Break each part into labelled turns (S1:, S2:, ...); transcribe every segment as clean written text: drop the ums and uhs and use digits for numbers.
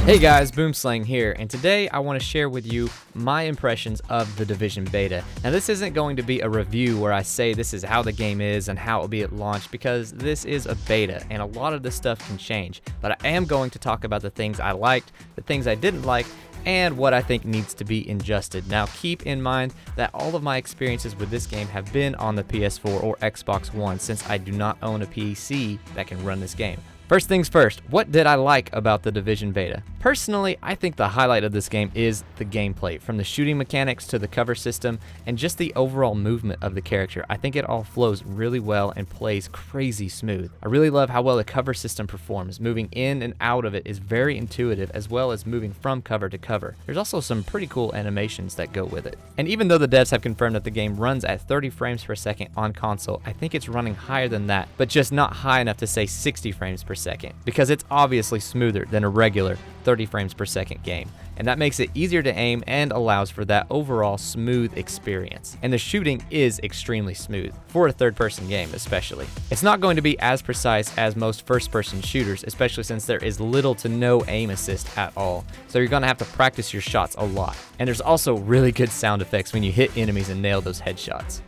S1: Hey guys, Boomslangg here, and today I want to share with you my impressions of the Division Beta. Now this isn't going to be a review where I say this is how the game is and how it will be at launch, because this is a beta and a lot of this stuff can change. But I am going to talk about the things I liked, the things I didn't like, and what I think needs to be adjusted. Now keep in mind that all of my experiences with this game have been on the PS4 or Xbox One, since I do not own a PC that can run this game. First things first, what did I like about the Division Beta? Personally, I think the highlight of this game is the gameplay, from the shooting mechanics to the cover system and just the overall movement of the character. I think it all flows really well and plays crazy smooth. I really love how well the cover system performs. Moving in and out of it is very intuitive, as well as moving from cover to cover. There's also some pretty cool animations that go with it. And even though the devs have confirmed that the game runs at 30 frames per second on console, I think it's running higher than that, but just not high enough to say 60 frames per second, because it's obviously smoother than a regular 30 frames per second game, and that makes it easier to aim and allows for that overall smooth experience. And the shooting is extremely smooth, for a third-person game especially. It's not going to be as precise as most first-person shooters, especially since there is little to no aim assist at all, so you're going to have to practice your shots a lot. And there's also really good sound effects when you hit enemies and nail those headshots.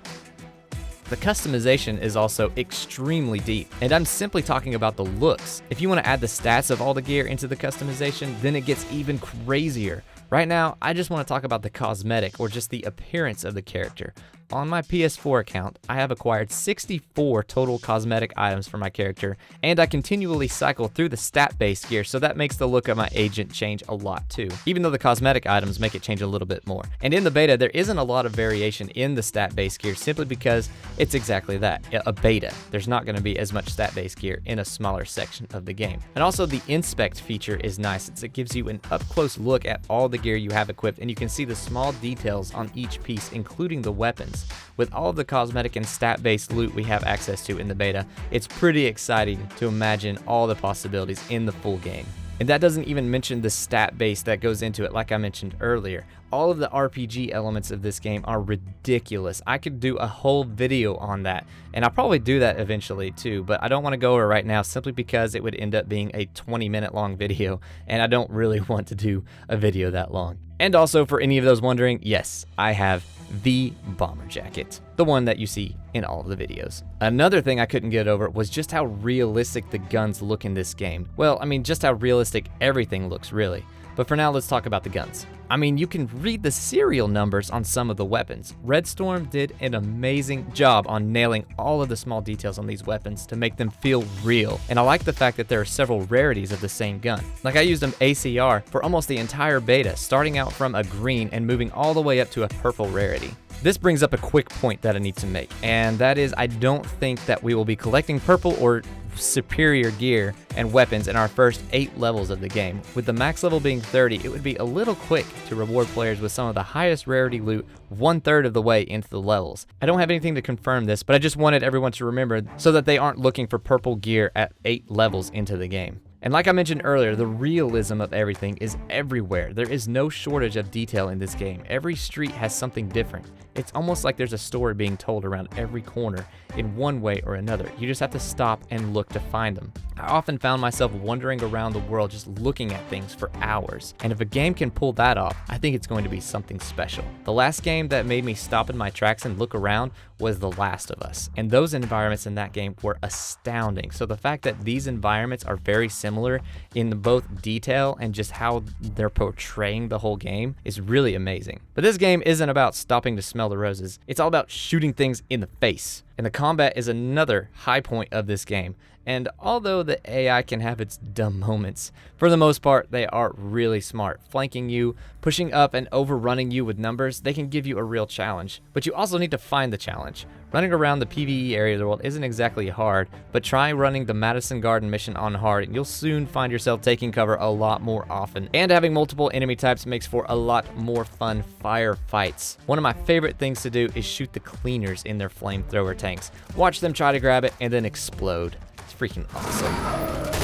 S1: The customization is also extremely deep, and I'm simply talking about the looks. If you want to add the stats of all the gear into the customization, then it gets even crazier. Right now, I just want to talk about the cosmetic, or just the appearance of the character. On my PS4 account, I have acquired 64 total cosmetic items for my character, and I continually cycle through the stat-based gear, so that makes the look of my agent change a lot too, even though the cosmetic items make it change a little bit more. And in the beta, there isn't a lot of variation in the stat-based gear, simply because it's exactly that, a beta. There's not going to be as much stat-based gear in a smaller section of the game. And also the inspect feature is nice, since it gives you an up-close look at all the gear you have equipped, and you can see the small details on each piece, including the weapons. With all of the cosmetic and stat-based loot we have access to in the beta, it's pretty exciting to imagine all the possibilities in the full game. And that doesn't even mention the stat base that goes into it, like I mentioned earlier. All of the RPG elements of this game are ridiculous. I could do a whole video on that, and I'll probably do that eventually too, but I don't want to go over it right now, simply because it would end up being a 20-minute long video, and I don't really want to do a video that long. And also, for any of those wondering, yes, I have the bomber jacket, the one that you see in all of the videos. Another thing I couldn't get over was just how realistic the guns look in this game. Well, I mean, just how realistic everything looks, really. But for now, let's talk about the guns. I mean, you can read the serial numbers on some of the weapons. Red Storm did an amazing job on nailing all of the small details on these weapons to make them feel real. And I like the fact that there are several rarities of the same gun. Like, I used an ACR for almost the entire beta, starting out from a green and moving all the way up to a purple rarity. This brings up a quick point that I need to make, and that is, I don't think that we will be collecting purple or superior gear and weapons in our first 8 levels of the game. With the max level being 30, it would be a little quick to reward players with some of the highest rarity loot 1/3 of the way into the levels. I don't have anything to confirm this, but I just wanted everyone to remember, so that they aren't looking for purple gear at 8 levels into the game. And like I mentioned earlier, the realism of everything is everywhere. There is no shortage of detail in this game. Every street has something different. It's almost like there's a story being told around every corner in one way or another. You just have to stop and look to find them. I often found myself wandering around the world just looking at things for hours. And if a game can pull that off, I think it's going to be something special. The last game that made me stop in my tracks and look around was The Last of Us. And those environments in that game were astounding. So the fact that these environments are very similar in both detail and just how they're portraying the whole game is really amazing. But this game isn't about stopping to smell the roses. It's all about shooting things in the face. And the combat is another high point of this game. And although the AI can have its dumb moments, for the most part, they are really smart. Flanking you, pushing up and overrunning you with numbers, they can give you a real challenge. But you also need to find the challenge. Running around the PvE area of the world isn't exactly hard, but try running the Madison Garden mission on hard and you'll soon find yourself taking cover a lot more often. And having multiple enemy types makes for a lot more fun firefights. One of my favorite things to do is shoot the cleaners in their flamethrower tanks. Watch them try to grab it and then explode. It's freaking awesome.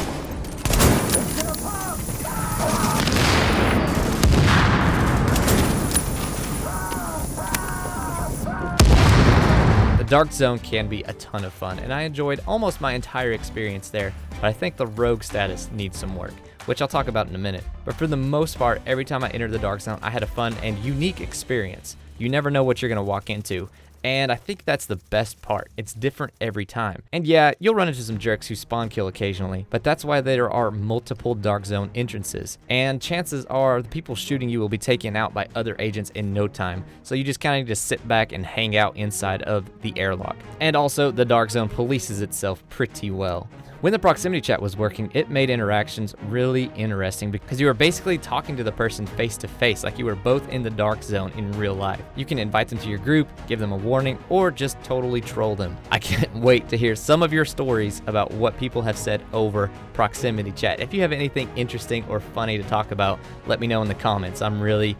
S1: Dark Zone can be a ton of fun, and I enjoyed almost my entire experience there, but I think the rogue status needs some work, which I'll talk about in a minute. But for the most part, every time I entered the Dark Zone, I had a fun and unique experience. You never know what you're going to walk into. And I think that's the best part. It's different every time. And yeah, you'll run into some jerks who spawn kill occasionally, but that's why there are multiple Dark Zone entrances. And chances are the people shooting you will be taken out by other agents in no time. So you just kind of need to sit back and hang out inside of the airlock. And also, the Dark Zone polices itself pretty well. When the proximity chat was working, it made interactions really interesting because you were basically talking to the person face to face, like you were both in the Dark Zone in real life. You can invite them to your group, give them a warning, or just totally troll them. I can't wait to hear some of your stories about what people have said over proximity chat. If you have anything interesting or funny to talk about, let me know in the comments. I'm really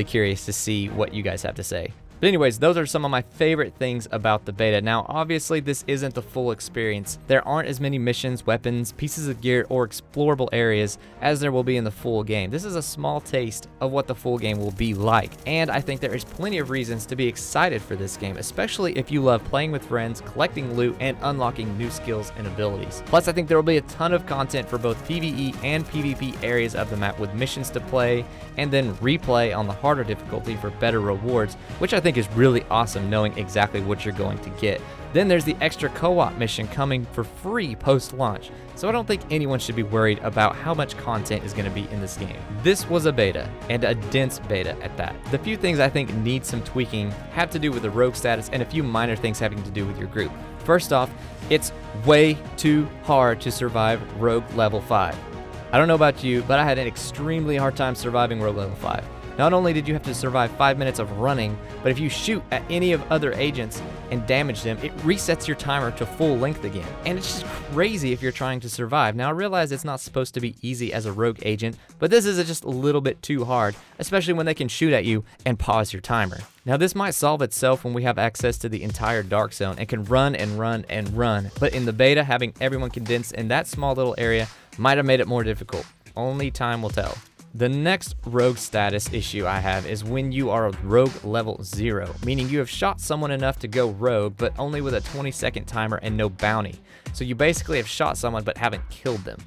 S1: curious to see what you guys have to say. But anyways, those are some of my favorite things about the beta. Now, obviously, this isn't the full experience. There aren't as many missions, weapons, pieces of gear, or explorable areas as there will be in the full game. This is a small taste of what the full game will be like. And I think there is plenty of reasons to be excited for this game, especially if you love playing with friends, collecting loot, and unlocking new skills and abilities. Plus, I think there will be a ton of content for both PvE and PvP areas of the map with missions to play, and then replay on the harder difficulty for better rewards, which I think is really awesome knowing exactly what you're going to get. Then there's the extra co-op mission coming for free post-launch, so I don't think anyone should be worried about how much content is going to be in this game. This was a beta, and a dense beta at that. The few things I think need some tweaking have to do with the rogue status and a few minor things having to do with your group. First off, it's way too hard to survive rogue level 5. I don't know about you, but I had an extremely hard time surviving rogue level 5. Not only did you have to survive 5 minutes of running, but if you shoot at any of other agents and damage them, it resets your timer to full length again. And it's just crazy if you're trying to survive. Now I realize it's not supposed to be easy as a rogue agent, but this is just a little bit too hard, especially when they can shoot at you and pause your timer. Now this might solve itself when we have access to the entire Dark Zone and can run and run and run, but in the beta, having everyone condensed in that small little area might have made it more difficult. Only time will tell. The next rogue status issue I have is when you are rogue level 0, meaning you have shot someone enough to go rogue, but only with a 20-second timer and no bounty. So you basically have shot someone but haven't killed them.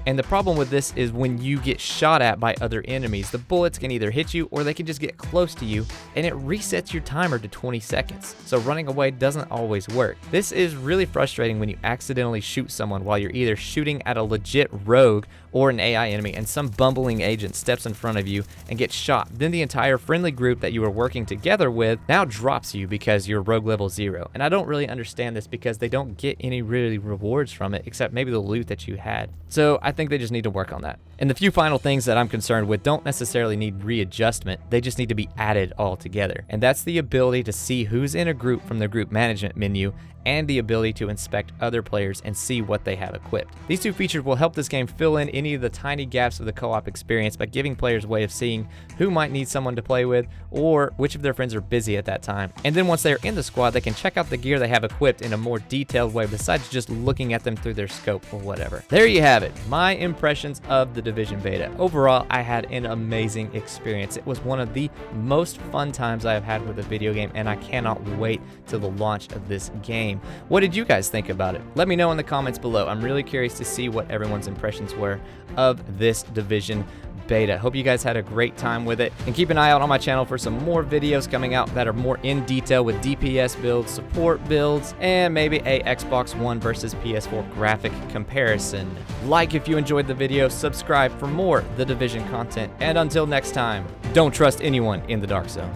S1: And the problem with this is when you get shot at by other enemies, the bullets can either hit you or they can just get close to you, and it resets your timer to 20 seconds. So running away doesn't always work. This is really frustrating when you accidentally shoot someone while you're either shooting at a legit rogue or an AI enemy and some bumbling agent steps in front of you and gets shot. Then the entire friendly group that you were working together with now drops you because you're rogue level 0. And I don't really understand this because they don't get any really rewards from it except maybe the loot that you had. So I think they just need to work on that. And the few final things that I'm concerned with don't necessarily need readjustment, they just need to be added all together. And that's the ability to see who's in a group from the group management menu and the ability to inspect other players and see what they have equipped. These two features will help this game fill in any of the tiny gaps of the co-op experience by giving players a way of seeing who might need someone to play with or which of their friends are busy at that time. And then once they're in the squad, they can check out the gear they have equipped in a more detailed way besides just looking at them through their scope or whatever. There you have it, my impressions of the Division beta. Overall, I had an amazing experience. It was one of the most fun times I have had with a video game, and I cannot wait till the launch of this game. What did you guys think about it? Let me know in the comments below. I'm really curious to see what everyone's impressions were of this Division beta. Hope you guys had a great time with it, and keep an eye out on my channel for some more videos coming out that are more in detail with DPS builds, support builds, and maybe a Xbox One versus PS4 graphic comparison. Like if you enjoyed the video, subscribe for more The Division content, and until next time, don't trust anyone in the Dark Zone.